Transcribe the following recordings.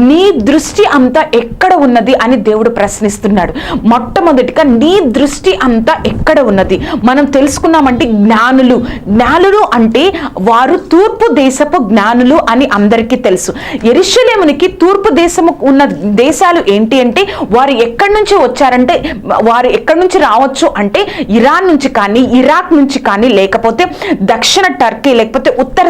నీ దృష్టి అంతా ఎక్కడ ఉన్నది అని దేవుడు ప్రశ్నిస్తున్నాడు. మొట్టమొదటిగా నీ దృష్టి అంతా ఎక్కడ ఉన్నది? మనం తెలుసుకున్నామంటే జ్ఞానులు అంటే వారు తూర్పు దేశపు జ్ఞానులు అని అందరికీ తెలుసు. యెరూషలేమునికి తూర్పు దేశము ఉన్న దేశాలు ఏంటి అంటే, వారు ఎక్కడి నుంచి వచ్చారంటే, వారు ఎక్కడి నుంచి రావచ్చు అంటే ఇరాన్ నుంచి కానీ, ఇరాక్ నుంచి కానీ, లేకపోతే దక్షిణ టర్కీ, లేకపోతే ఉత్తర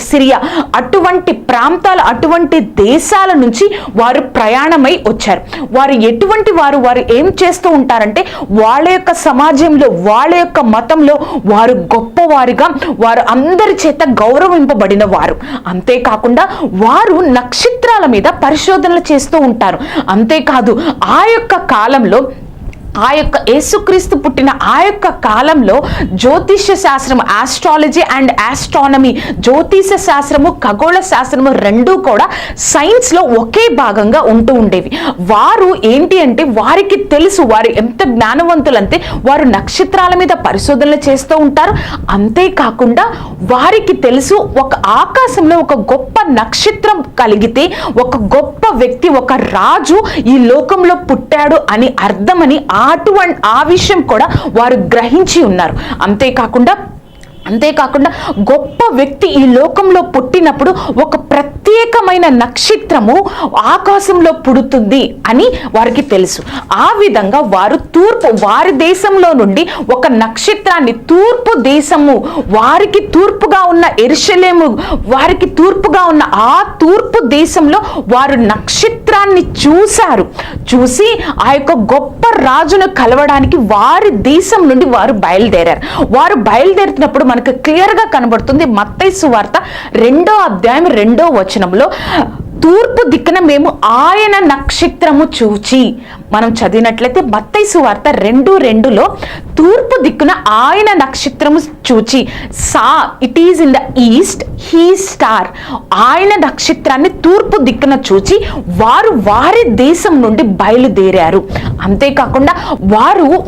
సిరియా, అటువంటి ప్రాంతాలు, అటువంటి దేశాల నుంచి వారు ప్రయాణమై వచ్చారు. వారు ఎటువంటి వారు ఏం చేస్తూ ఉంటారంటే, వాళ్ళ యొక్క సమాజంలో, వాళ్ళ యొక్క మతంలో వారు గొప్పవారిగా, వారు అందరి చేత గౌరవింపబడిన వారు. అంతేకాకుండా వారు నక్షత్రాల మీద పరిశోధనలు చేస్తూ ఉంటారు. అంతేకాదు ఆ యొక్క కాలంలో, ఆ యొక్క యేసుక్రీస్తు పుట్టిన ఆ యొక్క కాలంలో జ్యోతిష శాస్త్రము, ఆస్ట్రాలజీ అండ్ ఆస్ట్రానమీ, జ్యోతిష శాస్త్రము, ఖగోళ శాస్త్రము రెండూ కూడా సైన్స్ లో ఒకే భాగంగా ఉంటూ ఉండేవి. వారు ఏంటి అంటే, వారికి తెలుసు, వారు ఎంత జ్ఞానవంతులంటే వారు నక్షత్రాల మీద పరిశోధనలు చేస్తూ ఉంటారు. అంతేకాకుండా వారికి తెలుసు, ఒక ఆకాశంలో ఒక గొప్ప నక్షత్రం కలిగితే ఒక గొప్ప వ్యక్తి, ఒక రాజు ఈ లోకంలో పుట్టాడు అని అర్థమని ఆ విషయం కూడా వారు గ్రహించి ఉన్నారు. అంతేకాకుండా గొప్ప వ్యక్తి ఈ లోకంలో పుట్టినప్పుడు ఒక ప్రత్యేకమైన నక్షత్రము ఆకాశంలో పుడుతుంది అని వారికి తెలుసు. ఆ విధంగా వారు వారి దేశంలో నుండి ఒక నక్షత్రాన్ని, తూర్పు దేశము, వారికి తూర్పుగా ఉన్న యెరూషలేము, వారికి తూర్పుగా ఉన్న ఆ తూర్పు దేశంలో వారు నక్షత్రాన్ని చూసి ఆ యొక్క గొప్ప రాజును కలవడానికి వారి దేశం నుండి వారు బయలుదేరుతున్నప్పుడు మనకు క్లియర్ గా కనబడుతుంది. మత్తయి సువార్త 2వ అధ్యాయం 2వ వచనంలో, తూర్పు దిక్కున మేము ఆయన నక్షత్రము చూచి, మనం చదివినట్లయితే మత్తయి సువార్త 2:2లో తూర్పు దిక్కున ఆయన నక్షత్రము చూచి, it is in the east he star, ఆయన నక్షత్రాన్ని తూర్పు దిక్కున చూచి వారి దేశం నుండి బయలుదేరారు. అంతేకాకుండా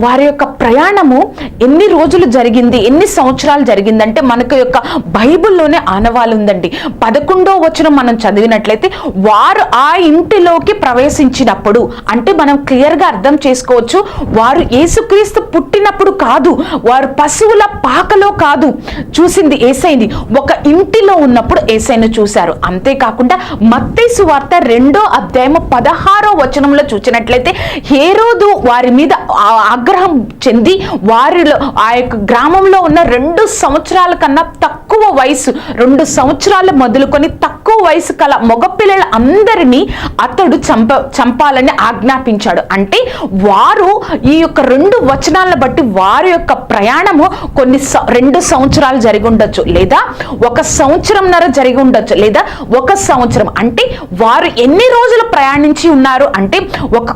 వారి యొక్క ప్రయాణము ఎన్ని రోజులు జరిగింది, ఎన్ని సంవత్సరాలు జరిగిందంటే మనకు యొక్క బైబిల్లోనే ఆనవాలు ఉందండి. 11వ వచనం మనం చదివినట్లయితే, వారు ఆ ఇంటిలోకి ప్రవేశించినప్పుడు, అంటే మనం క్లియర్ గా అర్థం చేసుకోవచ్చు, వారు యేసుక్రీస్తు పుట్టినప్పుడు కాదు, వారు పశువుల పాకలో కాదు చూసింది యేసయ్యని, ఒక ఇంటిలో ఉన్నప్పుడు యేసయ్యను చూశారు. అంతేకాకుండా మత్తయి సువార్త 2వ అధ్యాయం 16వ వచనంలో చూసినట్లయితే, హేరోదు వారి మీద ఆగ్రహం చెంది వారిలో ఆ యొక్క గ్రామంలో ఉన్న 2 సంవత్సరాల కన్నా తక్కువ వయసు, 2 సంవత్సరాలు మొదలుకొని తక్కువ వయసు కల మగపిల్లల అందరినీ అతడు చంపాలని ఆజ్ఞాపించాడు. అంటే వారు ఈ యొక్క 2 వచనాలను బట్టి వారి యొక్క ప్రయాణము 2 సంవత్సరాలు జరిగి ఉండొచ్చు, లేదా 1 సంవత్సరంన్నర జరిగి ఉండొచ్చు, లేదా 1 సంవత్సరం. అంటే వారు ఎన్ని రోజులు ప్రయాణించి ఉన్నారు అంటే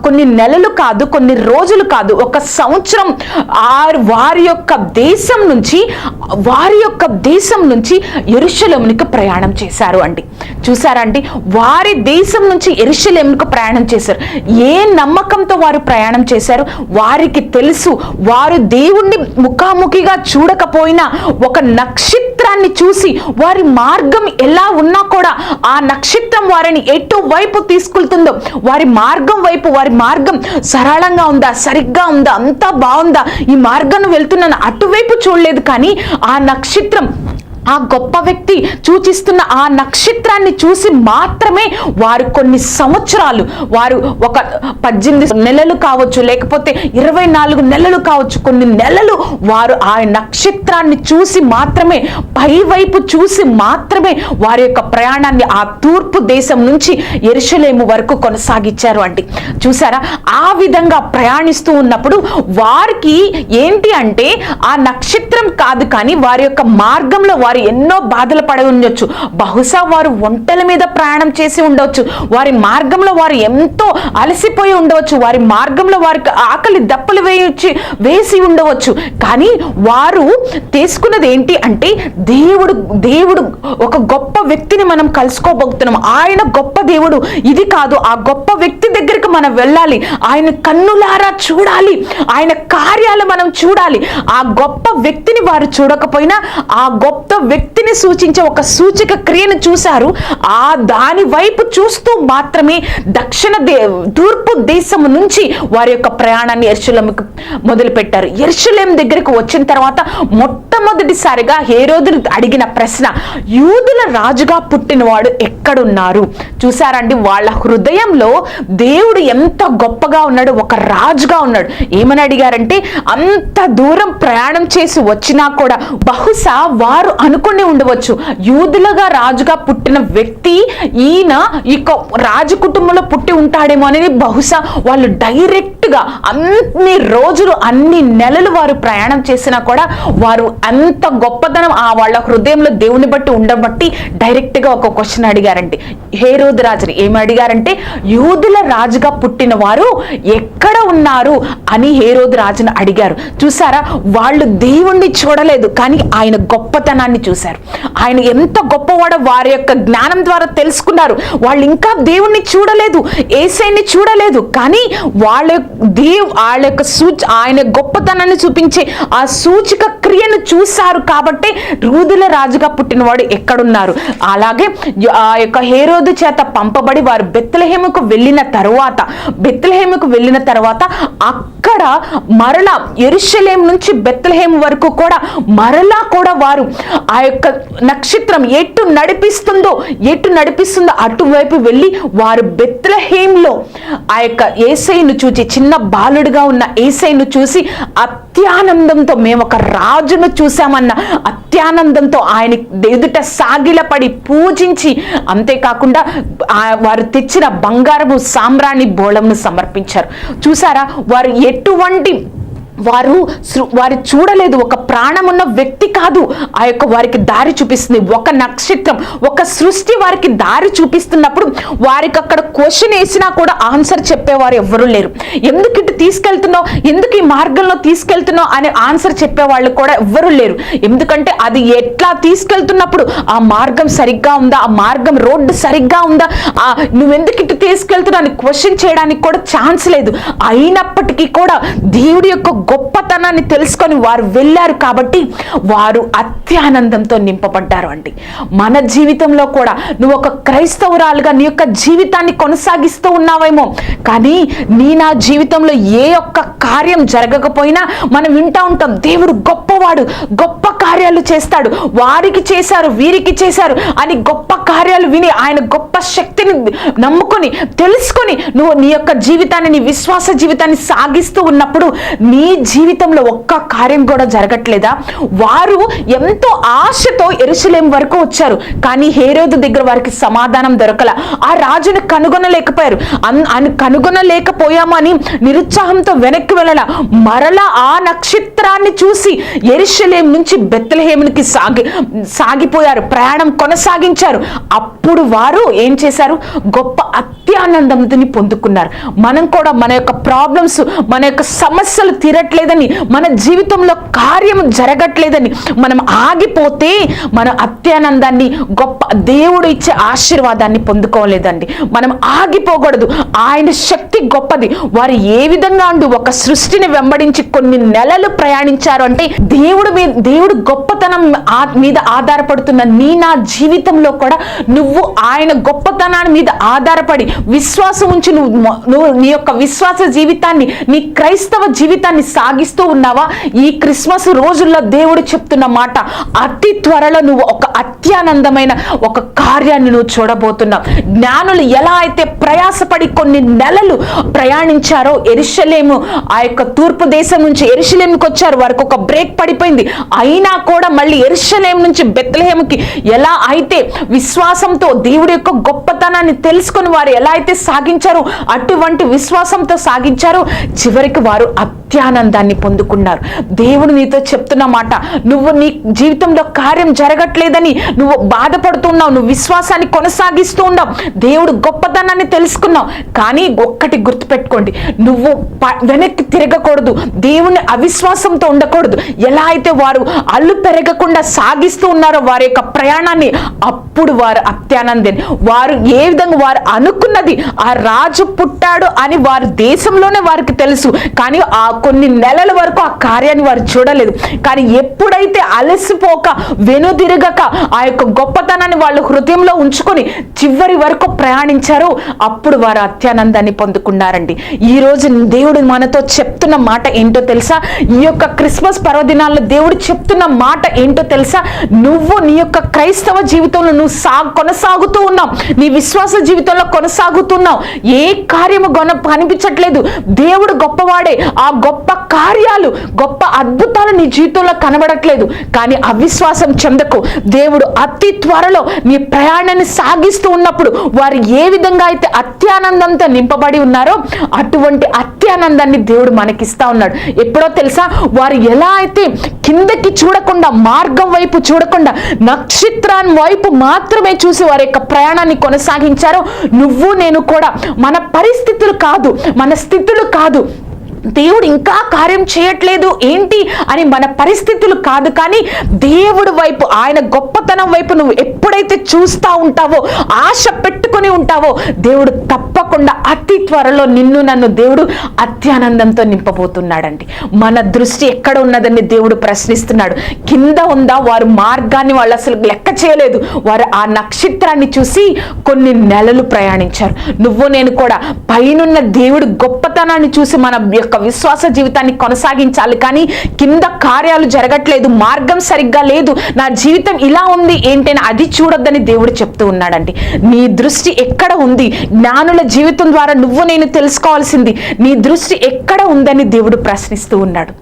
కొన్ని నెలలు కాదు, కొన్ని రోజులు కాదు, 1 సంవత్సరం వారి యొక్క దేశం నుంచి యెరూషలేమునికి ప్రయాణం చేశారు అండి. చూసారా అండి, వారి దేశం నుంచి యెరూషలేముకు ప్రయాణం చేశారు. ఏ నమ్మకంతో వారు ప్రయాణం చేశారు? వారికి తెలుసు, వారు దేవుణ్ణి ముఖాముఖిగా చూడకపోయినా ఒక నక్షత్రాన్ని చూసి, వారి మార్గం ఎలా ఉన్నా కూడా ఆ నక్షత్రం వారిని ఎటువైపు తీసుకెళ్తుందో, వారి మార్గం సరళంగా ఉందా, సరిగ్గా ఉందా, అంతా బాగుందా, ఈ మార్గాన్ని వెళ్తున్నాను, అటువైపు చూడలేదు. కానీ ఆ నక్షత్రం, ఆ గొప్ప వ్యక్తి సూచిస్తున్న ఆ నక్షత్రాన్ని చూసి మాత్రమే వారు కొన్ని సంవత్సరాలు, వారు ఒక 18 నెలలు కావచ్చు, లేకపోతే 24 నెలలు కావచ్చు, కొన్ని నెలలు వారు ఆ నక్షత్రాన్ని చూసి మాత్రమే, పైవైపు చూసి మాత్రమే వారి యొక్క ప్రయాణాన్ని ఆ తూర్పు దేశం నుంచి యెరూషలేము వరకు కొనసాగించారు అండి. చూసారా, ఆ విధంగా ప్రయాణిస్తూ ఉన్నప్పుడు వారికి ఏంటి అంటే, ఆ నక్షత్రం కాదు కానీ వారి యొక్క మార్గంలో వారు ఎన్నో బాధలు పడి ఉండొచ్చు. బహుశా వారు ఒంటెల మీద ప్రయాణం చేసి ఉండవచ్చు, వారి మార్గంలో వారు ఎంతో అలసిపోయి ఉండవచ్చు, వారి మార్గంలో వారికి ఆకలి దప్పులు వేసి ఉండవచ్చు. కానీ వారు తీసుకున్నది ఏంటి అంటే, దేవుడు ఒక గొప్ప వ్యక్తిని మనం కలుసుకోబోతున్నాం, ఆయన గొప్ప దేవుడు. ఇది కాదు, ఆ గొప్ప వ్యక్తి దగ్గరికి మనం వెళ్ళాలి, ఆయన కన్నులారా చూడాలి, ఆయన కార్యాలు మనం చూడాలి. ఆ గొప్ప వ్యక్తిని వారు చూడకపోయినా ఆ గొప్ప వ్యక్తిని సూచించే ఒక సూచక క్రియను చూశారు. దాని వైపు చూస్తూ మాత్రమే తూర్పు దేశం నుంచి వారి యొక్క ప్రయాణాన్ని యెరూషలేముకు మొదలు పెట్టారు. యెరూషలేము దగ్గరకు వచ్చిన తర్వాత మొట్టమొదటిసారిగా హేరోదును అడిగిన ప్రశ్న, యూదుల రాజుగా పుట్టినవాడు ఎక్కడున్నారు? చూసారండి, వాళ్ళ హృదయంలో దేవుడు ఎంత గొప్పగా ఉన్నాడు, ఒక రాజుగా ఉన్నాడు. ఏమని అడిగారంటే, అంత దూరం ప్రయాణం చేసి వచ్చినా కూడా బహుశా వారు అనుకుని ఉండవచ్చు, యూదులుగా రాజుగా పుట్టిన వ్యక్తి ఈయన ఇక రాజు కుటుంబంలో పుట్టి ఉంటాడేమో అని బహుశా వాళ్ళు డైరెక్ట్ గా అన్ని రోజులు అన్ని నెలలు వారు ప్రయాణం చేసినా కూడా వారు అంత గొప్పతనం వాళ్ళ హృదయంలో దేవుని బట్టి ఉండబట్టి డైరెక్ట్ గా ఒక క్వశ్చన్ అడిగారంటే, హేరోదు రాజుని ఏమి అడిగారంటే, యూదుల రాజుగా పుట్టిన వారు ఎక్కడ ఉన్నారు అని హేరోదు రాజును అడిగారు. చూసారా, వాళ్ళు దేవుణ్ణి చూడలేదు, కానీ ఆయన గొప్పతనాన్ని చూశారు. ఆయన ఎంత గొప్పవాడో వారి యొక్క జ్ఞానం ద్వారా తెలుసుకున్నారు. వాళ్ళు ఇంకా దేవుణ్ణి చూడలేదు, యేసయ్యని చూడలేదు, కానీ వాళ్ళ యొక్క ఆయన గొప్పతనాన్ని చూపించే ఆ సూచక క్రియను చూశారు. కాబట్టి యూదుల రాజుగా పుట్టినవాడు ఎక్కడున్నారు? అలాగే ఆ యొక్క హేరోదు చేత పంపబడి వారు బెత్లెహేముకు వెళ్ళిన తర్వాత అక్కడ మరలా యెరూషలేము నుంచి బెత్లెహేము వరకు కూడా మరలా కూడా వారు ఆ యొక్క నక్షత్రం ఎటు నడిపిస్తుందో అటువైపు వెళ్ళి వారు బెత్లెహేములో ఆ యొక్క యేసయ్యను చూసి, చిన్న బాలుడిగా ఉన్న యేసయ్యను చూసి అత్యానందంతో, మేము ఒక రాజును చూసామన్న అత్యానందంతో ఆయన ఎదుట సాగిలపడి పూజించి, అంతేకాకుండా వారు తెచ్చిన బంగారము సాంబ్రాణి బోళంను సమర్పించారు. చూసారా, వారు ఎటువంటి వారు చూడలేదు, ఒక ప్రాణమున్న వ్యక్తి కాదు ఆ యొక్క వారికి దారి చూపిస్తుంది, ఒక నక్షత్రం, ఒక సృష్టి వారికి దారి చూపిస్తున్నప్పుడు వారికి అక్కడ క్వశ్చన్ వేసినా కూడా ఆన్సర్ చెప్పేవారు ఎవ్వరూ లేరు. ఎందుకు ఇటు తీసుకెళ్తున్నావు, ఎందుకు ఈ మార్గంలో తీసుకెళ్తున్నావు అనే ఆన్సర్ చెప్పేవాళ్ళు కూడా ఎవ్వరూ లేరు. ఎందుకంటే అది ఎట్లా తీసుకెళ్తున్నప్పుడు ఆ మార్గం సరిగ్గా ఉందా, ఆ మార్గం రోడ్డు సరిగ్గా ఉందా, నువ్వెందుకు ఇటు తీసుకెళ్తున్నావు అని క్వశ్చన్ చేయడానికి కూడా ఛాన్స్ లేదు. అయినప్పటికీ కూడా దేవుడి యొక్క గొప్పతనాన్ని తెలుసుకొని వారు వెళ్ళారు. కాబట్టి వారు అత్యానందంతో నింపబడ్డారు. అండి, మన జీవితంలో కూడా నువ్వు ఒక క్రైస్తవురాలుగా నీ యొక్క జీవితాన్ని కొనసాగిస్తూ ఉన్నావేమో, కానీ నా జీవితంలో ఏ ఒక్క కార్యం జరగకపోయినా మనం వింటా ఉంటాం, దేవుడు గొప్పవాడు, గొప్ప కార్యాలు చేస్తాడు, వారికి చేశారు వీరికి చేశారు అని గొప్ప కార్యాలు విని ఆయన గొప్ప శక్తిని నమ్ముకొని తెలుసుకొని నువ్వు నీ యొక్క జీవితాన్ని, నీ విశ్వాస జీవితాన్ని సాగిస్తూ ఉన్నప్పుడు నీ జీవితంలో ఒక్క కార్యం కూడా జరగట్లేదా? వారు ఎంతో ఆశతో యెరూషలేము వరకు వచ్చారు, కానీ హేరోదు దగ్గర వారికి సమాధానం దొరకల. ఆ రాజును కనుగొనలేకపోయామని నిరుత్సాహంతో వెనక్కి వెళ్ళాల. మరలా ఆ నక్షత్రాన్ని చూసి యెరూషలేము నుంచి బెత్లెహేమునికి సాగిపోయారు, ప్రయాణం కొనసాగించారు. అప్పుడు వారు ఏం చేశారు? గొప్ప అత్యానందంని పొందుకున్నారు. మనం కూడా మన యొక్క ప్రాబ్లమ్స్, మన యొక్క సమస్యలు తీరట్లేదని, మన జీవితంలో కార్యం జరగట్లేదని మనం ఆగిపోతే మన అత్యానందాన్ని, గొప్ప దేవుడు ఇచ్చే ఆశీర్వాదాన్ని పొందుకోలేదండి. మనం ఆగిపోకూడదు. ఆయన శక్తి గొప్పది. వారు ఏ విధంగా ఒక సృష్టిని వెంబడించి కొన్ని నెలలు ప్రయాణించారు అంటే దేవుడు గొప్పతనం మీద ఆధారపడుతున్న నా జీవితంలో కూడా నువ్వు ఆయన గొప్పతనాన్ని మీద ఆధారపడి విశ్వాసం ఉంచి నువ్వు నీ యొక్క విశ్వాస జీవితాన్ని, నీ క్రైస్తవ జీవితాన్ని సాగిస్తూ ఉన్నావా? ఈ క్రిస్మస్ రోజుల్లో దేవుడు చెప్తున్న మాట, అతి త్వరలో నువ్వు ఒక అత్యానందమైన ఒక కార్యాన్ని నువ్వు చూడబోతున్నావు. జ్ఞానులు ఎలా అయితే ప్రయాసపడి కొన్ని నెలలు ప్రయాణించారో, యెరూషలేము ఆ యొక్క తూర్పు దేశం నుంచి యెరూషలేముకి వచ్చారు, వారికి ఒక బ్రేక్ పడిపోయింది, అయినా కూడా మళ్ళీ యెరూషలేము నుంచి బెత్లెహేముకి ఎలా అయితే విశ్వాసంతో దేవుడి యొక్క గొప్పతనాన్ని తెలుసుకొని వారు ఎలా అయితే సాగించారో, అటువంటి విశ్వాసంతో సాగించారో చివరికి వారు అత్యానందాన్ని పొందుకున్నారు. దేవుడు నీతో చెప్తున్న మాట, నువ్వు నీ జీవితంలో కార్యం జరగట్లేదని నువ్వు బాధపడుతున్నావు, నువ్వు విశ్వాసాన్ని కొనసాగిస్తూ ఉన్నావు, దేవుడు గొప్పతనాన్ని తెలుసుకున్నావు. కానీ ఒక్కటి గుర్తుపెట్టుకోండి, నువ్వు వెనక్కి తిరగకూడదు, దేవుని అవిశ్వాసంతో ఉండకూడదు. ఎలా అయితే వారు అల్లు పెరగకుండా సాగిస్తూ ఉన్నారో వారి యొక్క ప్రయాణాన్ని, అప్పుడు వారు అత్యానందని, వారు ఏ విధంగా వారు అనుకున్నది ఆ రాజు పుట్టాడు అని వారి దేశంలోనే వారికి తెలుసు, కానీ ఆ కొన్ని నెలల వరకు ఆ కార్యాన్ని వారు చూడలేదు. కానీ ఎప్పుడైతే అలసిపోక వెనుదిరగక ఆ యొక్క గొప్పతనాన్ని వాళ్ళు హృదయంలో ఉంచుకొని చివరి వరకు ప్రయాణించారో అప్పుడు వారు అత్యానందాన్ని పొందుకున్నారండి. ఈ రోజు దేవుడు మనతో చెప్తున్న మాట ఏంటో తెలుసా? ఈ యొక్క క్రిస్మస్ పర్వదినాల్లో దేవుడు చెప్తున్న మాట ఏంటో తెలుసా? నువ్వు నీ యొక్క క్రైస్తవ జీవితంలో నువ్వు కొనసాగుతూ ఉన్నావు, నీ విశ్వాస జీవితంలో కొనసాగుతున్నావు. ఏ కార్యము కనిపించట్లేదు. దేవుడు గొప్పవాడే, ఆ గొప్ప కార్యాలు గొప్ప అద్భుతాలు నీ జీవితంలో కనబడట్లేదు. కానీ అవిశ్వాసం చెందకు. దేవుడు అతి త్వరలో నీ ప్రయాణాన్ని సాగిస్తూ ఉన్నప్పుడు వారు ఏ విధంగా అయితే అత్యానందంతో నింపబడి ఉన్నారో అటువంటి అత్యానందాన్ని దేవుడు మనకిస్తా ఉన్నాడు. ఎప్పుడో తెలుసా? వారు ఎలా అయితే కిందకి చూడకుండా, మార్గం వైపు చూడకుండా నక్షత్రాన్ని వైపు మాత్రమే చూసి వారి యొక్క ప్రయాణాన్ని కొనసాగించారో నువ్వు నేను కూడా మన పరిస్థితులు కాదు, మన స్థితులు కాదు, దేవుడు ఇంకా కార్యం చేయట్లేదు ఏంటి అని మన పరిస్థితులు కాదు, కానీ దేవుడి వైపు, ఆయన గొప్పతనం వైపు నువ్వు ఎప్పుడైతే చూస్తూ ఉంటావో, ఆశ పెట్టుకుని ఉంటావో, దేవుడు తప్పకుండా అతి త్వరలో నిన్ను నన్ను దేవుడు అత్యానందంతో నింపబోతున్నాడండి. మన దృష్టి ఎక్కడ ఉన్నదని దేవుడు ప్రశ్నిస్తున్నాడు. కింద ఉందా? వారు మార్గాన్ని వాళ్ళు అసలు లెక్క చేయలేదు. వారు ఆ నక్షత్రాన్ని చూసి కొన్ని నెలలు ప్రయాణించారు. నువ్వు నేను కూడా పైనున్న దేవుడు గొప్పతనాన్ని చూసి మన యొక్క విశ్వాస జీవితాన్ని కొనసాగించాలి. కానీ కింద కార్యాలు జరగట్లేదు, మార్గం సరిగ్గా లేదు, నా జీవితం ఇలా ఉంది ఏంటని అది చూడొద్దని దేవుడు చెప్తూ ఉన్నాడండి. నీ దృష్టి ఎక్కడ ఉంది? జ్ఞానుల జీవితం ద్వారా నువ్వు నేను తెలుసుకోవాల్సింది నీ దృష్టి ఎక్కడ ఉందని దేవుడు ప్రశ్నిస్తూ ఉన్నాడు.